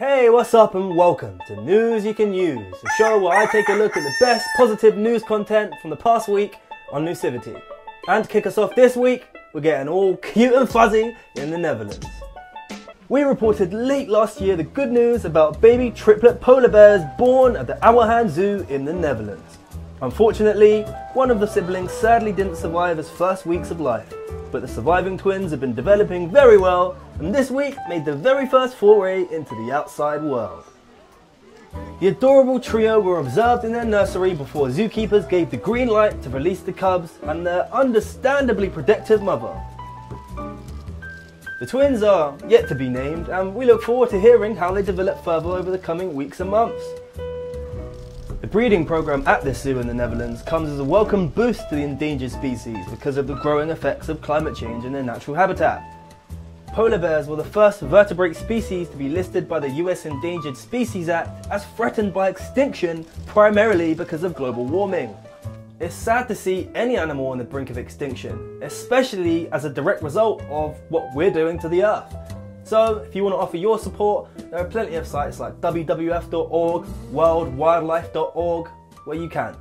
Hey, what's up and welcome to News You Can Use, the show where I take a look at the best positive news content from the past week on Newsivity. And to kick us off this week, we're getting all cute and fuzzy in the Netherlands. We reported late last year the good news about baby triplet polar bears born at the Ouwehaan Zoo in the Netherlands. Unfortunately, one of the siblings sadly didn't survive his first weeks of life, but the surviving twins have been developing very well and this week made the very first foray into the outside world. The adorable trio were observed in their nursery before zookeepers gave the green light to release the cubs and their understandably protective mother. The twins are yet to be named and we look forward to hearing how they develop further over the coming weeks and months. The breeding program at this zoo in the Netherlands comes as a welcome boost to the endangered species because of the growing effects of climate change in their natural habitat. Polar bears were the first vertebrate species to be listed by the US Endangered Species Act as threatened by extinction primarily because of global warming. It's sad to see any animal on the brink of extinction, especially as a direct result of what we're doing to the earth. So if you want to offer your support, there are plenty of sites like WWF.org, worldwildlife.org, where you can.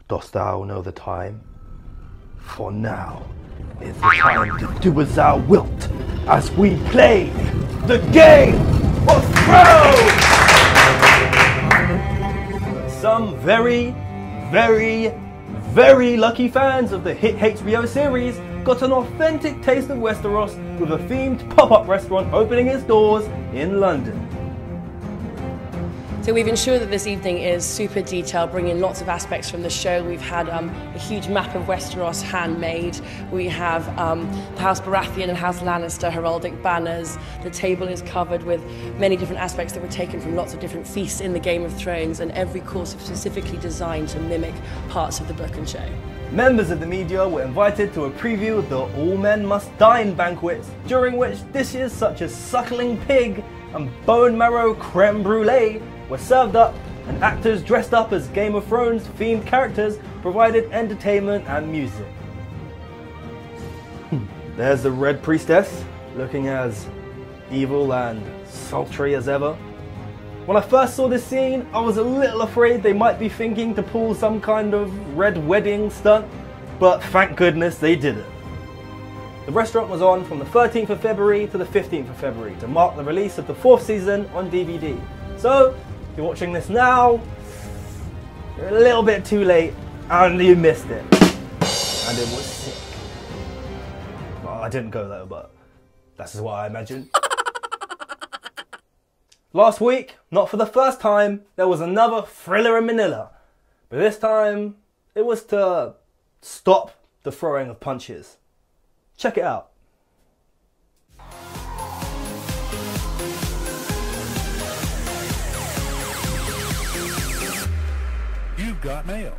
Dost thou know the time? For now is the time to do as thou wilt, as we play the Game of Thrones! Some very lucky fans of the hit HBO series got an authentic taste of Westeros with a themed pop-up restaurant opening its doors in London. So we've ensured that this evening is super detailed, bringing lots of aspects from the show. We've had a huge map of Westeros handmade. We have the House Baratheon and House Lannister heraldic banners. The table is covered with many different aspects that were taken from lots of different feasts in the Game of Thrones, and every course is specifically designed to mimic parts of the book and show. Members of the media were invited to a preview of the All Men Must Dine banquets, during which dishes such as suckling pig and bone marrow creme brulee were served up, and actors dressed up as Game of Thrones themed characters provided entertainment and music. There's the Red Priestess, looking as evil and sultry as ever. When I first saw this scene, I was a little afraid they might be thinking to pull some kind of red wedding stunt, but thank goodness they didn't. The restaurant was on from the 13th of February to the 15th of February to mark the release of the 4th season on DVD. So, if you're watching this now, you're a little bit too late and you missed it. And it was sick. Well, I didn't go though, but that's just what I imagine. Last week, not for the first time, there was another thriller in Manila. But this time, it was to stop the throwing of punches. Check it out. You've got mail.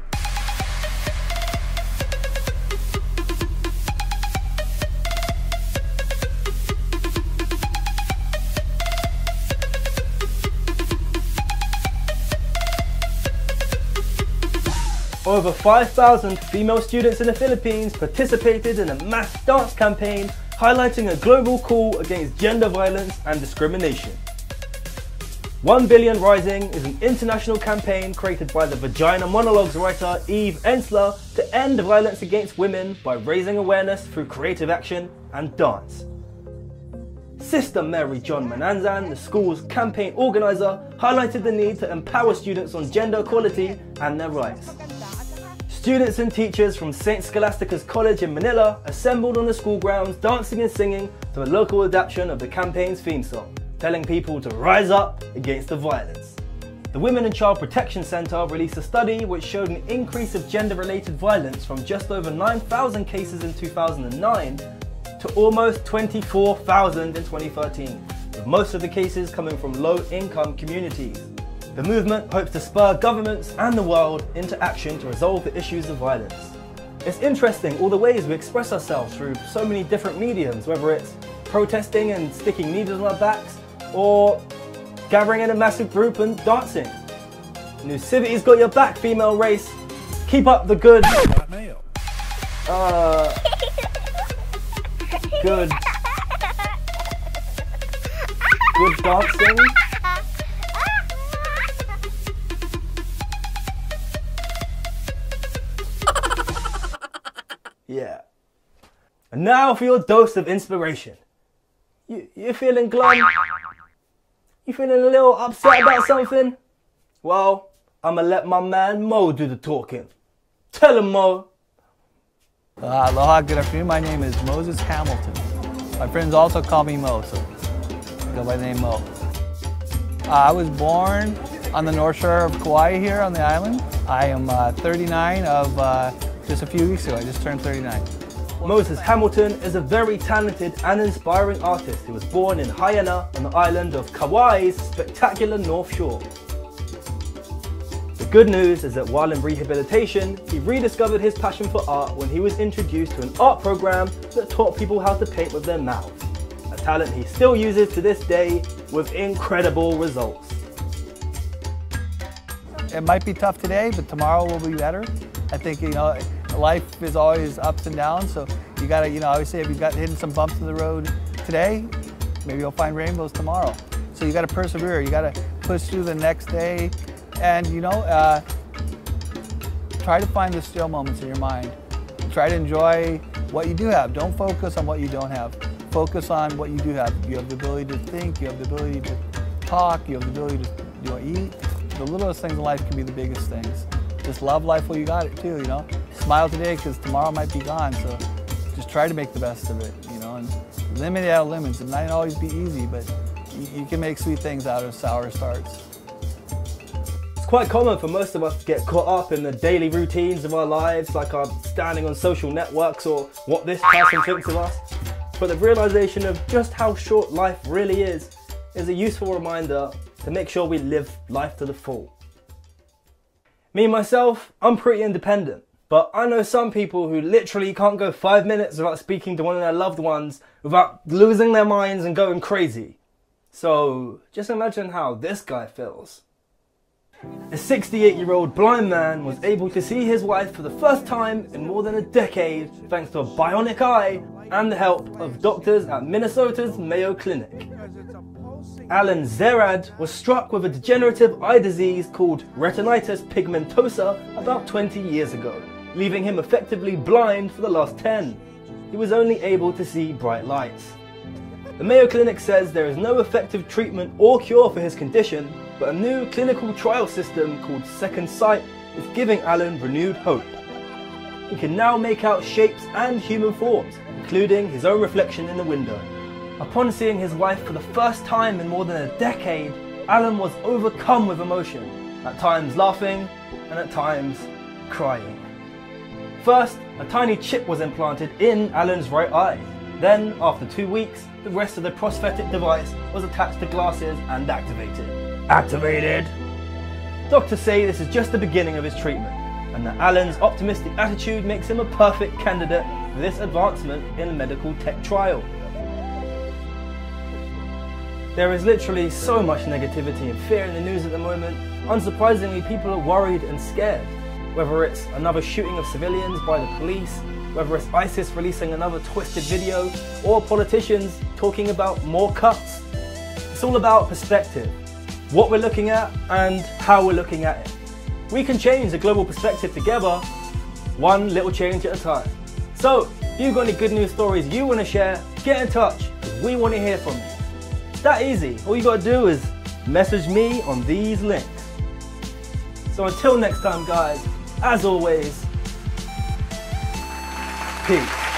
Over 5,000 female students in the Philippines participated in a mass dance campaign highlighting a global call against gender violence and discrimination. 1 Billion Rising is an international campaign created by the Vagina Monologues writer Eve Ensler to end violence against women by raising awareness through creative action and dance. Sister Mary John Mananzan, the school's campaign organizer, highlighted the need to empower students on gender equality and their rights. Students and teachers from St. Scholastica's College in Manila assembled on the school grounds dancing and singing to a local adaptation of the campaign's theme song, telling people to rise up against the violence. The Women and Child Protection Center released a study which showed an increase of gender-related violence from just over 9,000 cases in 2009 to almost 24,000 in 2013, with most of the cases coming from low-income communities. The movement hopes to spur governments and the world into action to resolve the issues of violence. It's interesting all the ways we express ourselves through so many different mediums, whether it's protesting and sticking needles on our backs, or gathering in a massive group and dancing. Newsivity's got your back, female race. Keep up the good. Good good dancing. Yeah. And now for your dose of inspiration. You feeling glum? You feeling a little upset about something? Well, I'ma let my man Mo do the talking. Tell him, Mo. Aloha, good afternoon. My name is Moses Hamilton. My friends also call me Mo, so I go by the name Mo. I was born on the North Shore of Kauai here on the island. I am 39 of just a few weeks ago. I just turned 39. Moses Hamilton is a very talented and inspiring artist who was born in Haiana on the island of Kauai's spectacular North Shore. The good news is that while in rehabilitation, he rediscovered his passion for art when he was introduced to an art program that taught people how to paint with their mouth, a talent he still uses to this day with incredible results. It might be tough today, but tomorrow will be better. I think, life is always ups and downs, so you gotta, I always say if you've got hitting some bumps in the road today, maybe you'll find rainbows tomorrow. So you gotta persevere, you gotta push through the next day, and try to find the still moments in your mind. Try to enjoy what you do have. Don't focus on what you don't have. Focus on what you do have. You have the ability to think, you have the ability to talk, you have the ability to eat. The littlest things in life can be the biggest things. Just love life while you got it too, Smile today because tomorrow might be gone, so just try to make the best of it, and limit it out of limits. It might not always be easy, but you can make sweet things out of sour starts. It's quite common for most of us to get caught up in the daily routines of our lives, like our standing on social networks or what this person thinks of us. But the realization of just how short life really is a useful reminder to make sure we live life to the full. Me myself, I'm pretty independent, but I know some people who literally can't go 5 minutes without speaking to one of their loved ones without losing their minds and going crazy. So just imagine how this guy feels. A 68-year-old blind man was able to see his wife for the first time in more than a decade thanks to a bionic eye and the help of doctors at Minnesota's Mayo Clinic. Alan Zerad was struck with a degenerative eye disease called retinitis pigmentosa about 20 years ago, leaving him effectively blind for the last 10. He was only able to see bright lights. The Mayo Clinic says there is no effective treatment or cure for his condition, but a new clinical trial system called Second Sight is giving Alan renewed hope. He can now make out shapes and human forms, including his own reflection in the window. Upon seeing his wife for the first time in more than a decade, Alan was overcome with emotion, at times laughing and at times crying. First, a tiny chip was implanted in Alan's right eye. Then, after 2 weeks, the rest of the prosthetic device was attached to glasses and activated. Activated! Doctors say this is just the beginning of his treatment, and that Alan's optimistic attitude makes him a perfect candidate for this advancement in a medical tech trial. There is literally so much negativity and fear in the news at the moment. Unsurprisingly, people are worried and scared. Whether it's another shooting of civilians by the police, whether it's ISIS releasing another twisted video, or politicians talking about more cuts. It's all about perspective, what we're looking at and how we're looking at it. We can change the global perspective together, one little change at a time. So, if you've got any good news stories you want to share, get in touch, because we want to hear from you. It's that easy. All you got to do is message me on these links. So until next time guys, as always, peace.